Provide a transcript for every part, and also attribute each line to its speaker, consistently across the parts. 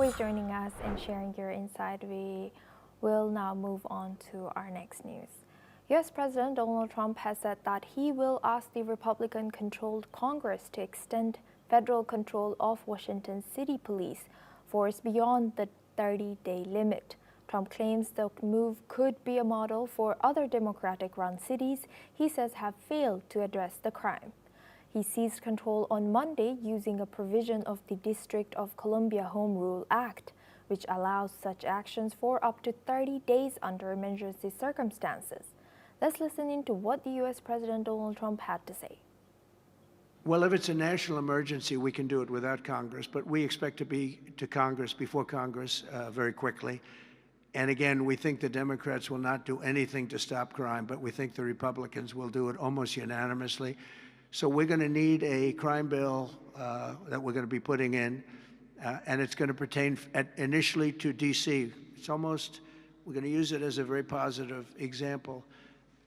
Speaker 1: always joining us and sharing your insight. We will now move on to our next news. U.S. President Donald Trump has said that he will ask the Republican-controlled Congress to extend federal control of Washington City Police force beyond the 30-day limit. Trump claims the move could be a model for other Democratic-run cities he says have failed to address the crime. He seized control on Monday using a provision of the District of Columbia Home Rule Act, which allows such actions for up to 30 days under emergency circumstances. Let's listen into what the U.S. President Donald Trump had to say.
Speaker 2: Well, if it's a national emergency, we can do it without Congress, but we expect to be to Congress before Congress very quickly. And again, we think the Democrats will not do anything to stop crime, but we think the Republicans will do it almost unanimously. So we're going to need a crime bill that we're going to be putting in, and it's going to pertain initially to D.C. We're going to use it as a very positive example.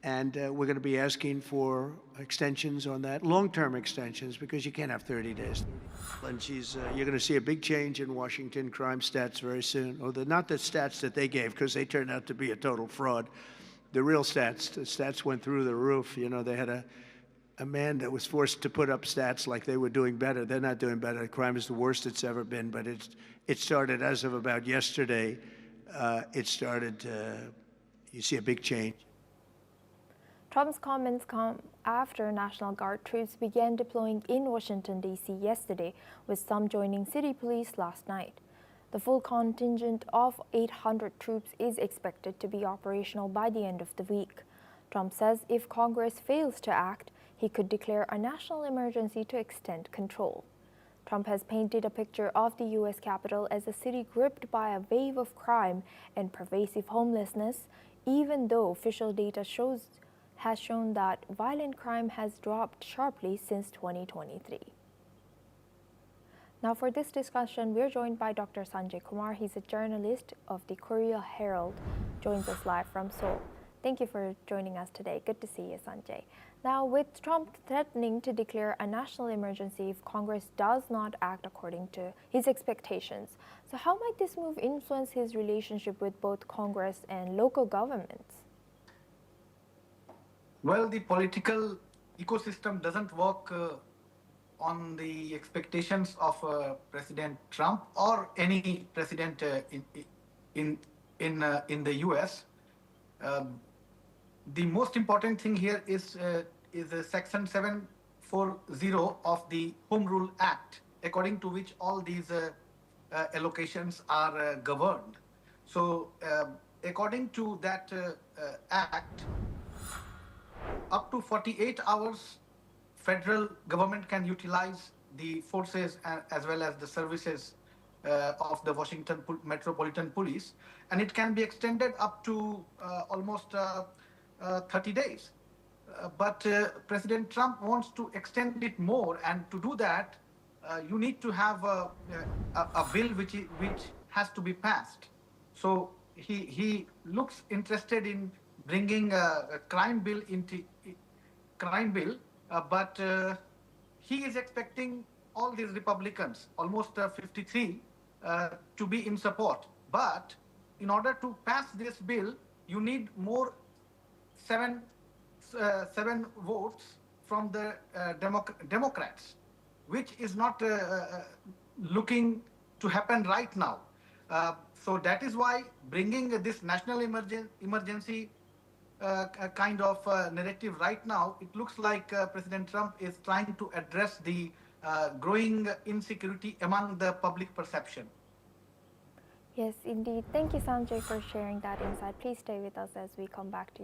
Speaker 2: And we're going to be asking for extensions on that, long-term extensions, because you can't have 30 days. And you're going to see a big change in Washington crime stats very soon. Or not the stats that they gave, because they turned out to be a total fraud. The real stats, the stats went through the roof. You know, they had a man that was forced to put up stats like they were doing better. They're not doing better. Crime is the worst it's ever been. But it started as of about yesterday. You see a big change.
Speaker 1: Trump's comments come after National Guard troops began deploying in Washington, D.C. yesterday, with some joining city police last night. The full contingent of 800 troops is expected to be operational by the end of the week. Trump says if Congress fails to act, he could declare a national emergency to extend control. Trump has painted a picture of the U.S. Capitol as a city gripped by a wave of crime and pervasive homelessness, even though official data has shown that violent crime has dropped sharply since 2023. Now for this discussion, we're joined by Dr. Sanjay Kumar. He's a journalist of the Korea Herald, joins us live from Seoul. Thank you for joining us today. Good to see you, Sanjay. Now, with Trump threatening to declare a national emergency if Congress does not act according to his expectations, so how might this move influence his relationship with both Congress and local governments?
Speaker 3: Well, the political ecosystem doesn't work on the expectations of President Trump or any president in the U.S. The most important thing here is Section 740 of the Home Rule Act, according to which all these allocations are governed. So, according to that act, up to 48 hours, federal government can utilize the forces as well as the services of the Washington Metropolitan Police, and it can be extended up to almost 30 days. But President Trump wants to extend it more, and to do that, you need to have a bill which has to be passed. So he looks interested in bringing a crime bill but he is expecting all these Republicans, almost 53, to be in support. But in order to pass this bill, you need more seven votes from the Democrats, which is not looking to happen right now. So that is why bringing this national emergency kind of narrative right now, it looks like President Trump is trying to address the growing insecurity among the public perception.
Speaker 1: Yes, indeed. Thank you, Sanjay, for sharing that insight. Please stay with us as we come back to you.